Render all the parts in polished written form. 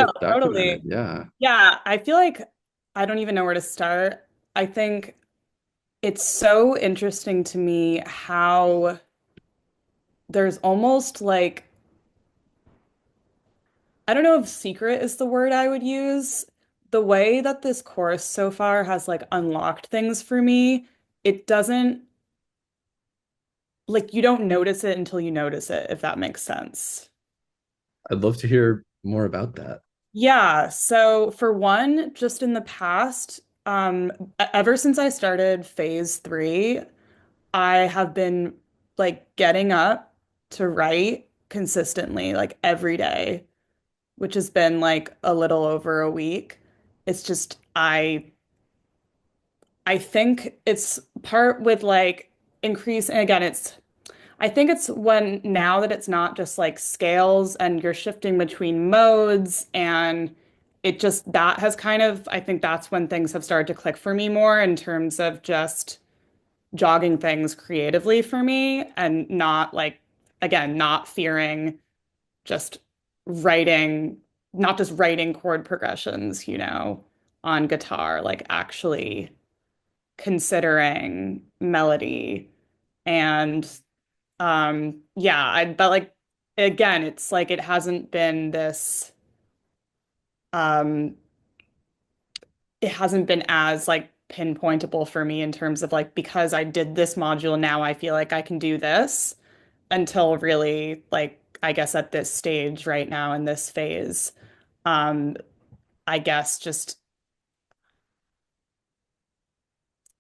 it documented. totally. Yeah. Yeah, I feel like I don't even know where to start. I think it's so interesting to me how there's almost like, I don't know if secret is the word I would use. The way that this course so far has like unlocked things for me, it doesn't like you don't notice it until you notice it, if that makes sense. I'd love to hear more about that. Yeah, so for one, just in the past, ever since I started phase three, I have been like getting up to write consistently, like every day, which has been like a little over a week. It's just I think it's part with like increase, and again, I think it's when now that it's not just like scales and you're shifting between modes and it just that has kind of I think that's when things have started to click for me more in terms of just jogging things creatively for me and not like again not fearing just writing not just writing chord progressions, on guitar, like actually considering melody and yeah, but like again, it's like it hasn't been this um it hasn't been as like pinpointable for me in terms of like because I did this module now I feel like I can do this until really like I guess at this stage right now in this phase. Um I guess just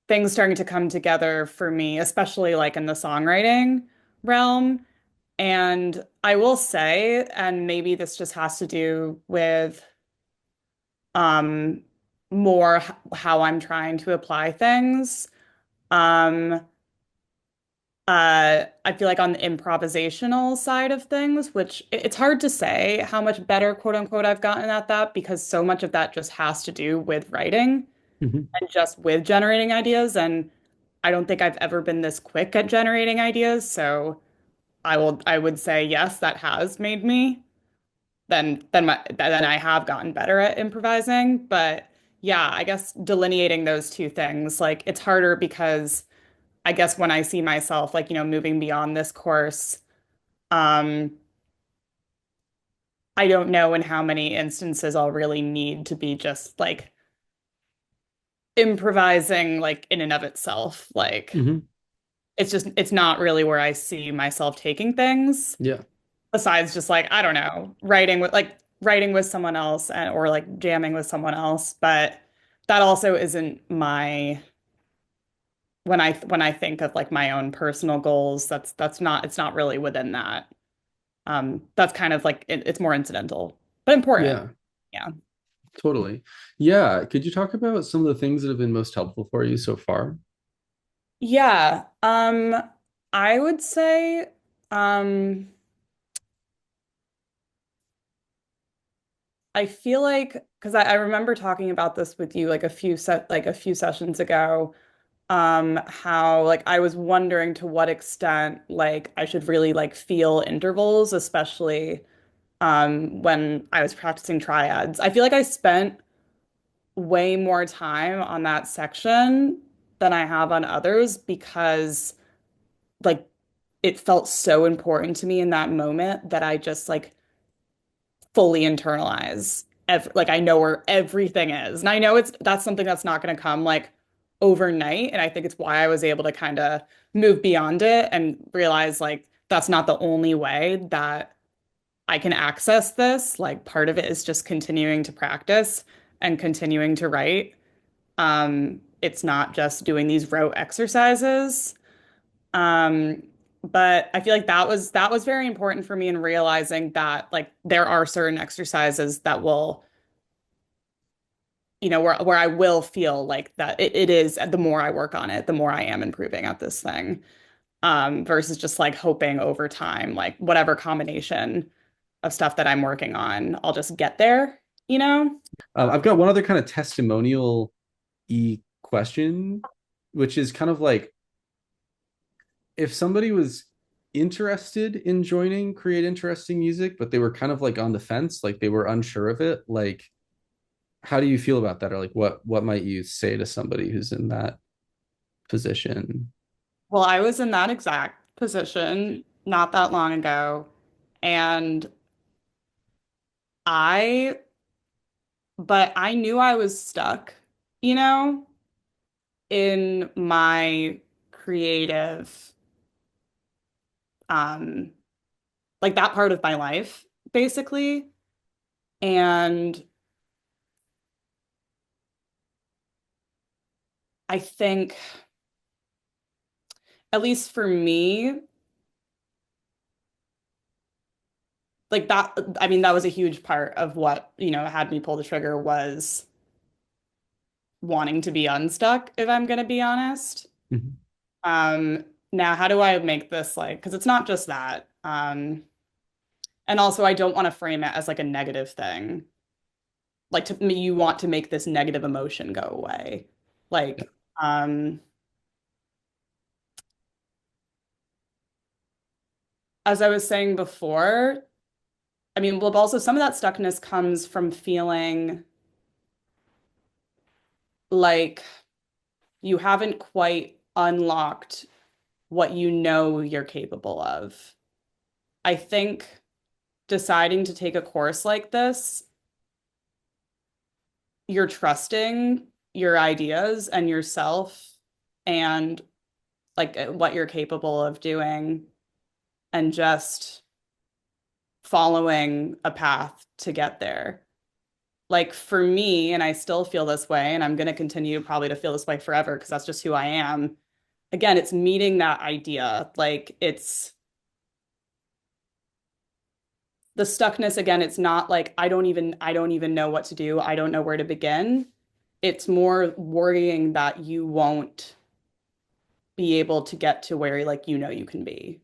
things starting to come together for me, especially like in the songwriting realm. And I will say, and maybe this just has to do with um more how I'm trying to apply things. Um I feel like on the improvisational side of things, which it's hard to say how much better, quote unquote, I've gotten at that because so much of that just has to do with writing Mhm. and just with generating ideas. And I don't think I've ever been this quick at generating ideas. So I would say yes, that has made me then I have gotten better at improvising. But yeah, I guess delineating those two things, like it's harder because I guess when I see myself like, moving beyond this course, um, I don't know in how many instances I'll really need to be just like improvising like in and of itself. Like Mhm. it's not really where I see myself taking things. Yeah. Besides just like I don't know writing with someone else or like jamming with someone else, but that also isn't my when I think of like my own personal goals, that's not it's not really within that. That's kind of like it's more incidental but important. Yeah. Yeah. Totally. Yeah. Could you talk about some of the things that have been most helpful for you so far? Yeah, I would say um I feel like because I remember talking about this with you like a few sessions ago, how like I was wondering to what extent like I should really like feel intervals, especially when I was practicing triads. I feel like I spent way more time on that section than I have on others because like it felt so important to me in that moment that I just like fully internalize like I know where everything is. And I know that's something that's not going to come like overnight. And I think it's why I was able to kind of move beyond it and realize like that's not the only way that I can access this. Like part of it is just continuing to practice and continuing to write. It's not just doing these rote exercises. Um, but I feel like that was very important for me in realizing that like there are certain exercises that will, where I will feel like that it is the more I work on it, the more I am improving at this thing. Versus just like hoping over time, like whatever combination of stuff that I'm working on, I'll just get there, you know? I've got one other kind of testimonial question, which is kind of like if somebody was interested in joining Create Interesting Music, but they were kind of like on the fence, like they were unsure of it. Like, how do you feel about that? Or like what might you say to somebody who's in that position? Well, I was in that exact position not that long ago, and I, but I knew I was stuck, you know, in my creative, um, like that part of my life, basically. And I think, at least for me, like that, I mean, that was a huge part of what, had me pull the trigger was wanting to be unstuck, if I'm going to be honest. Mhm. Now, how do I make this like, because it's not just that. And also, I don't want to frame it as like a negative thing. Like to me, you want to make this negative emotion go away. Yeah. Like, um, as I was saying before, I mean, well, also some of that stuckness comes from feeling like you haven't quite unlocked what you know you're capable of. I think deciding to take a course like this, you're trusting your ideas and yourself and like what you're capable of doing and just following a path to get there. Like for me, and I still feel this way, and I'm going to continue probably to feel this way forever because that's just who I am. Again, it's meeting that idea. Like it's the stuckness again, it's not like I don't even know what to do. I don't know where to begin. It's more worrying that you won't be able to get to where like you can be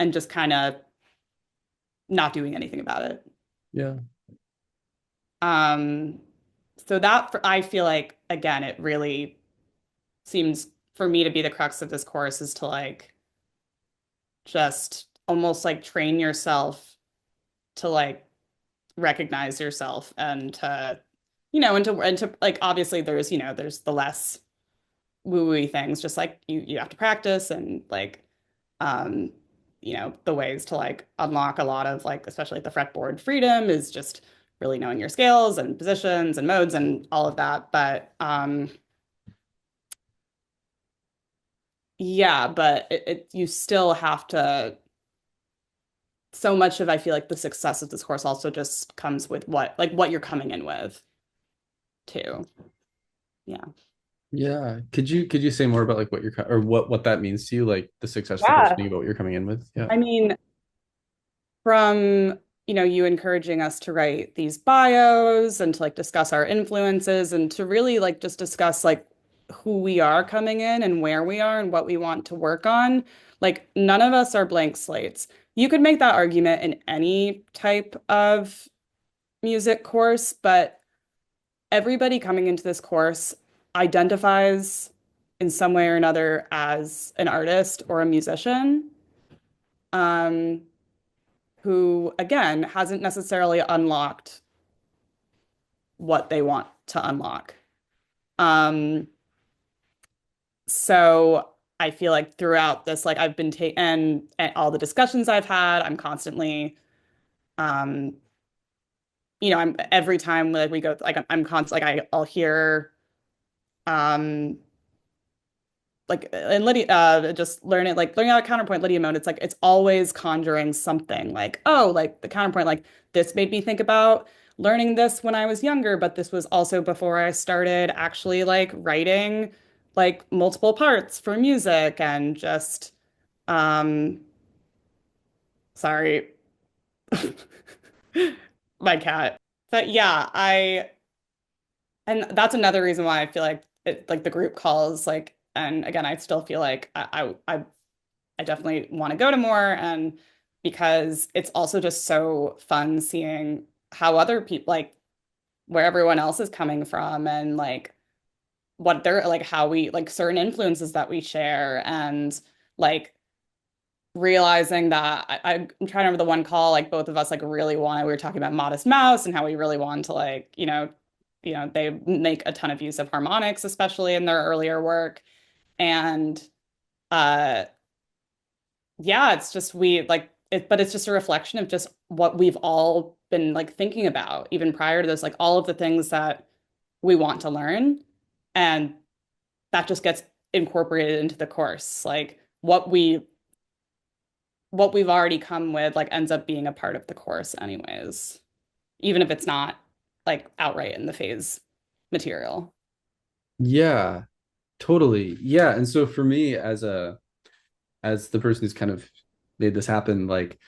and just kind of not doing anything about it. Yeah. Um, so that I feel like again, it really seems for me to be the crux of this course is to like just almost like train yourself to like recognize yourself and to and to like obviously there's the less woo-woo things just like you have to practice and like um the ways to like unlock a lot of like especially like the fretboard freedom is just really knowing your scales and positions and modes and all of that but yeah but you still have to so much of I feel like the success of this course also just comes with what you're coming in with too yeah Yeah. Could you say more about like what you're or what that means to you, like the success of the course Yeah. being about what you're coming in with? Yeah. I mean, from, you encouraging us to write these bios and to like discuss our influences and to really like just discuss like who we are coming in and where we are and what we want to work on. Like none of us are blank slates. You could make that argument in any type of music course, but everybody coming into this course identifies in some way or another as an artist or a musician. Um, who, again, hasn't necessarily unlocked what they want to unlock. Um, so I feel like throughout this, like I've been taking and all the discussions I've had, I'm constantly, um, I'm every time like we go, like I'm constant, like I'll hear, um, like and Lydia just learning how to counterpoint Lydia mode it's like it's always conjuring something like oh like the counterpoint like this made me think about learning this when I was younger but this was also before I started actually like writing like multiple parts for music and just um sorry my cat but yeah I and that's another reason why I feel like it like the group calls like and again I still feel like I definitely want to go to more and because it's also just so fun seeing how other people like where everyone else is coming from and like what they're like how we like certain influences that we share and like realizing that I'm trying to remember the one call, like both of us like really wanted, we were talking about Modest Mouse and how we really wanted to like, they make a ton of use of harmonics, especially in their earlier work. And uh yeah, it's just we like it, but it's just a reflection of just what we've all been like thinking about, even prior to this, like all of the things that we want to learn. And that just gets incorporated into the course. Like what we've already come with like ends up being a part of the course anyways, even if it's not like outright in the phase material. Yeah, totally. Yeah, and so for me as the person who's kind of made this happen, like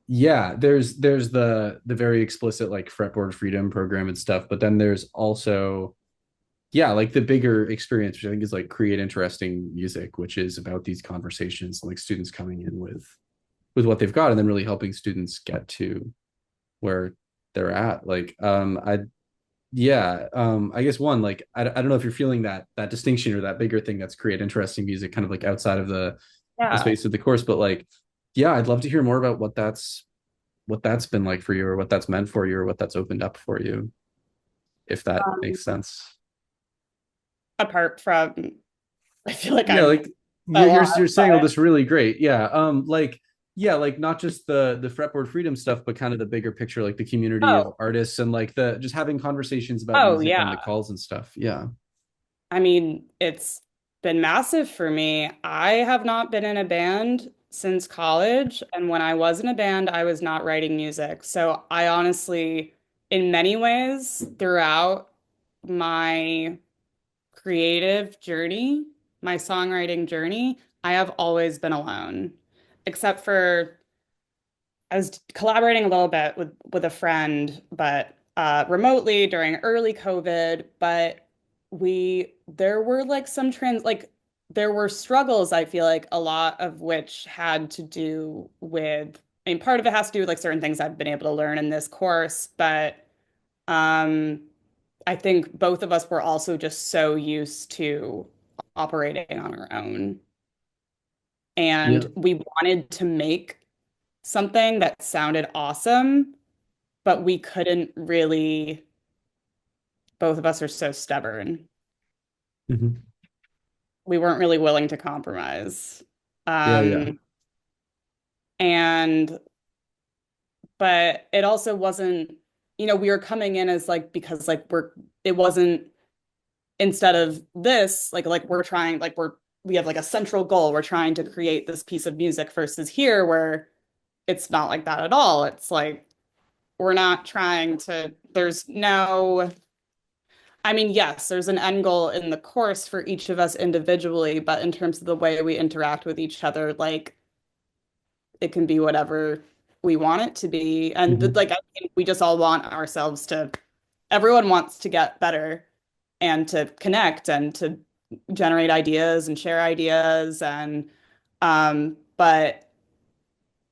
yeah, there's the very explicit like fretboard freedom program and stuff, but then there's also yeah, like the bigger experience, which I think is like create interesting music, which is about these conversations, like students coming in with what they've got and then really helping students get to where they're at. Like I yeah, I guess one, like I don't know if you're feeling that distinction or that bigger thing that's create interesting music kind of like outside of the Yeah. space of the course, but like yeah, I'd love to hear more about what that's been like for you or what that's meant for you or what that's opened up for you, if that Um, makes sense. Apart from, I feel like Yeah, I've like said a you're lot, saying all but this really great. Yeah. Like yeah, like not just the fretboard freedom stuff, but kind of the bigger picture, like the community of oh, artists and like the just having conversations about oh music on the yeah. calls and stuff. Yeah. I mean, it's been massive for me. I have not been in a band since college, and when I was in a band, I was not writing music. So I honestly, in many ways, throughout my creative journey, my songwriting journey, I have always been alone, except for I was collaborating a little bit with a friend, but remotely during early COVID. But we there were like some trends, like there were struggles. I feel like a lot of which had to do with. I mean, part of it has to do with like certain things I've been able to learn in this course, but um, I think both of us were also just so used to operating on our own, Yeah. and we wanted to make something that sounded awesome, but we couldn't really, both of us are so stubborn. Mhm. We weren't really willing to compromise. Yeah, yeah. Um, and, but it also wasn't, we were coming in as like, because like it wasn't, instead of this, like we're trying, we have like a central goal. We're trying to create this piece of music versus here where it's not like that at all. It's like, we're not trying to, there's no, I mean, yes, there's an end goal in the course for each of us individually, but in terms of the way we interact with each other, like it can be whatever we want it to be. And Mhm. like I think we just all want ourselves to, everyone wants to get better and to connect and to generate ideas and share ideas and but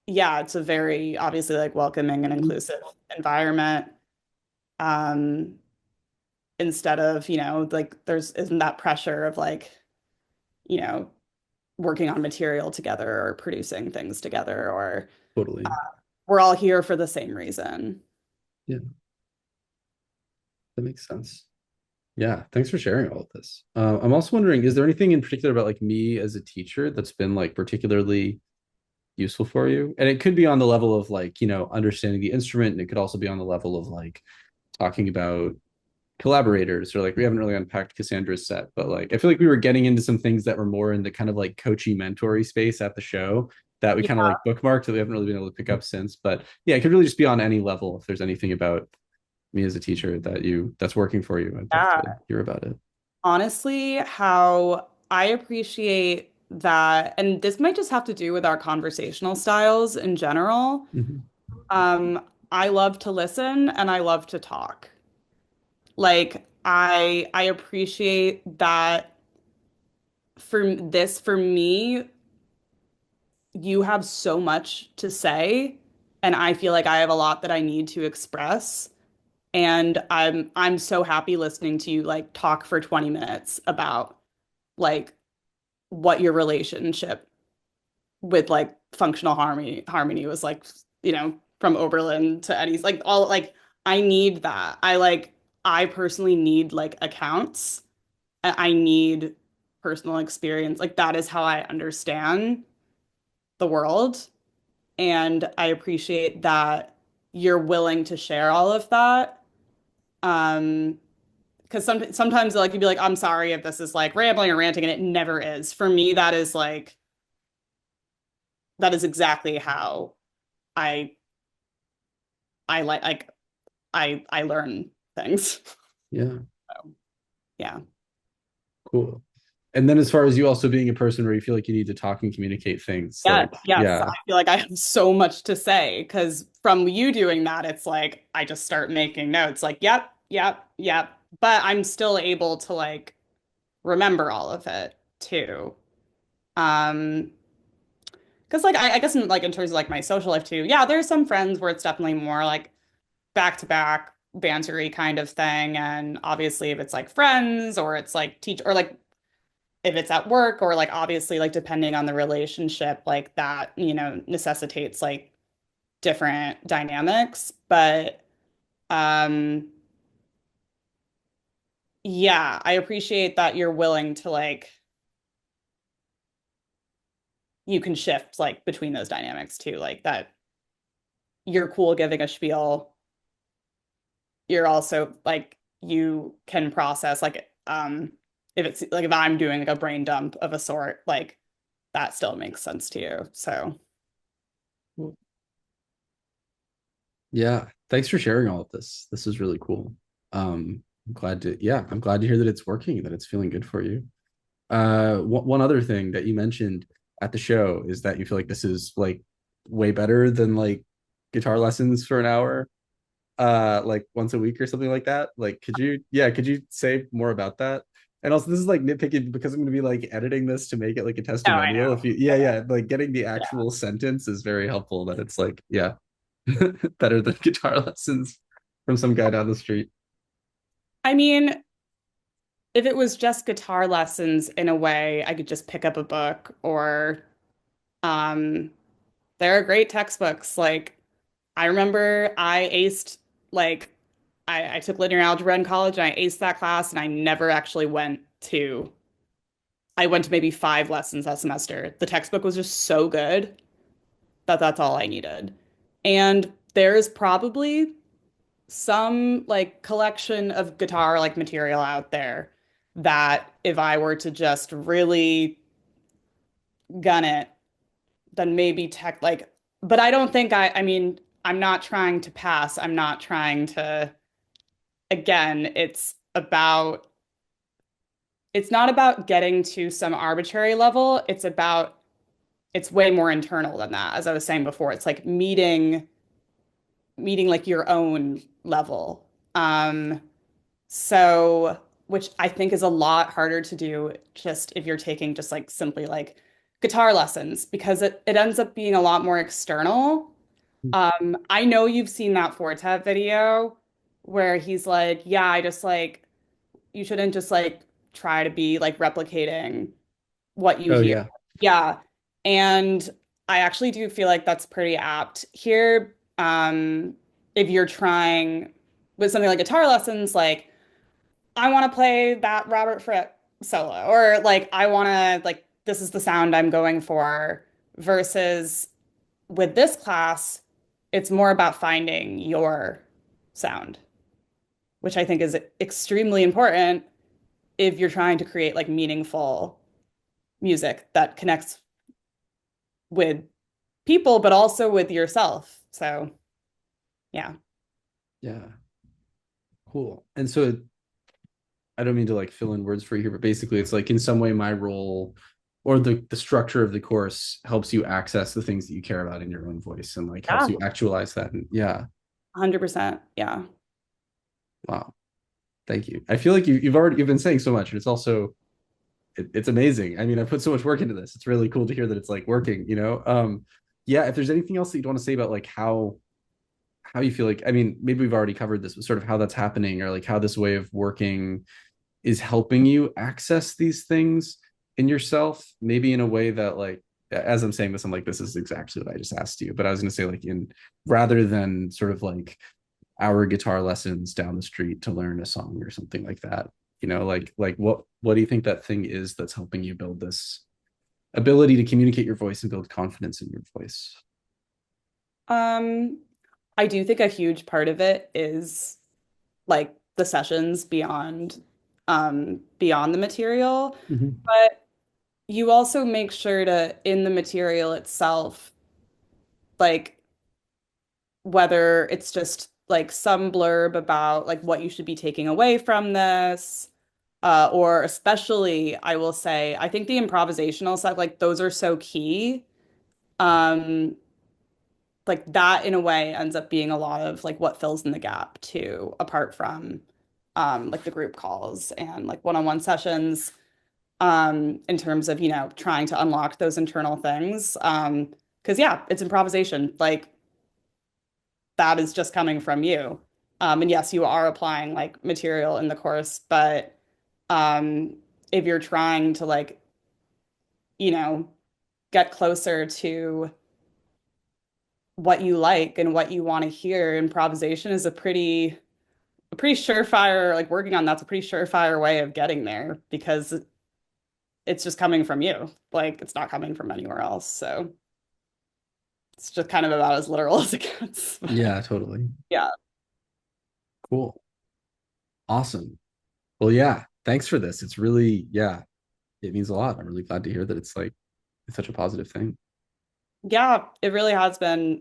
yeah, it's a very obviously like welcoming and inclusive environment. Um instead of, like there's isn't that pressure of like, you know, working on material together or producing things together or Totally. we're all here for the same reason. Yeah, that makes sense. Yeah, thanks for sharing all of this. I'm also wondering, is there anything in particular about like me as a teacher that's been like particularly useful for you? And it could be on the level of like, understanding the instrument, and it could also be on the level of like talking about collaborators or like we haven't really unpacked Cassandra's set, but like I feel like we were getting into some things that were more in the kind of like coachy mentory space at the show that we Yeah, kind of like bookmarked that we haven't really been able to pick up since. But yeah, it could really just be on any level. If there's anything about me as a teacher that's working for you, I'd love yeah. to hear about it. Honestly, how I appreciate that, and this might just have to do with our conversational styles in general. Mhm. I love to listen and I love to talk. Like I appreciate that for me, you have so much to say, and I feel like I have a lot that I need to express. And I'm so happy listening to you like talk for 20 minutes about like what your relationship with like functional harmony was like, from Oberlin to Eddie's, like all like I need that. I personally need like accounts. I need personal experience. Like that is how I understand the world. And I appreciate that you're willing to share all of that. Um, because sometimes like you'd be like, I'm sorry if this is like rambling or ranting, and it never is. For me, that is exactly how I like I learn things. Yeah. So, yeah. Cool. And then as far as you also being a person where you feel like you need to talk and communicate things, Yes, like, yes. I yeah, feel like I have so much to say because from you doing that, it's like I just start making notes like, yep, yep, yep. But I'm still able to like remember all of it too. Um, because like I guess in like in terms of like my social life too, yeah, there's some friends where it's definitely more like back to back bantery kind of thing. And obviously if it's like friends or it's like teach or like if it's at work or like obviously like depending on the relationship, like that, necessitates like different dynamics. But um yeah, I appreciate that you're willing to like you can shift like between those dynamics too. Like that you're cool giving a spiel. You're also like you can process like if it's like if I'm doing like a brain dump of a sort, like that still makes sense to you. So yeah. Thanks for sharing all of this. This is really cool. I'm glad to, yeah, I'm glad to hear that it's working, that it's feeling good for you. One other thing that you mentioned at the show is that you feel like this is like way better than like guitar lessons for an hour, like once a week or something like that. Like, could you say more about that? And also, this is like nitpicking because I'm going to be like editing this to make it like a no, I testimonial. If know. you, I yeah, know. yeah, like getting the Yeah. actual sentence is very helpful. That it's like, yeah, better than guitar lessons from some guy down the street. I mean, if it was just guitar lessons in a way, I could just pick up a book or um there are great textbooks. Like I remember I aced like I took linear algebra in college and I aced that class and I went to maybe 5 lessons that semester. The textbook was just so good that that's all I needed. And there's probably some like collection of guitar like material out there that if I were to just really gun it, then maybe tech like, but I don't think I mean, I'm not trying to pass. I'm not trying to, again, it's not about getting to some arbitrary level. It's way more internal than that. As I was saying before, it's like meeting like your own level. Um, So, which I think is a lot harder to do just if you're taking just like simply like guitar lessons because it ends up being a lot more external. I know you've seen that Fortet video where he's like, yeah, I just like you shouldn't just like try to be like replicating what you Oh hear. yeah, Yeah. And I actually do feel like that's pretty apt here. If you're trying with something like guitar lessons, like I want to play that Robert Fripp solo, or like I want to like this is the sound I'm going for, versus with this class, it's more about finding your sound, which I think is extremely important if you're trying to create like meaningful music that connects with people, but also with yourself. So, yeah. yeah, cool. And so I don't mean to like fill in words for you here, but basically it's like in some way my role or the structure of the course helps you access the things that you care about in your own voice and like helps Yeah. you actualize that. And yeah, 100%. Yeah. wow. Thank you. I feel like you've been saying so much, and it's also it's amazing. I mean, I put so much work into this. It's really cool to hear that it's like working, you know? Yeah, if there's anything else that you'd want to say about like how you feel like, I mean, maybe we've already covered this, but sort of how that's happening or like how this way of working is helping you access these things in yourself, maybe in a way that like as I'm saying this, I'm like, this is exactly what I just asked you. But I was going to say, like, in rather than sort of like our guitar lessons down the street to learn a song or something like that, like what do you think that thing is that's helping you build this ability to communicate your voice and build confidence in your voice? Um, I do think a huge part of it is like the sessions beyond the material, Mm-hmm. but you also make sure to in the material itself, like whether it's just like some blurb about like what you should be taking away from this, or especially I will say I think the improvisational stuff, like those are so key. Um, like that in a way ends up being a lot of like what fills in the gap too, apart from like the group calls and like one-on-one sessions, in terms of, trying to unlock those internal things. Because yeah, it's improvisation. Like that is just coming from you. And yes, you are applying like material in the course, but um, if you're trying to like, you know, get closer to what you like and what you want to hear, improvisation is a pretty surefire, like working on that's a pretty surefire way of getting there because it's just coming from you. Like it's not coming from anywhere else. So it's just kind of about as literal as it gets. But Yeah, totally. yeah. Cool. Awesome. Well, yeah, thanks for this. It's really, yeah, it means a lot. I'm really glad to hear that it's like it's such a positive thing. Yeah, it really has been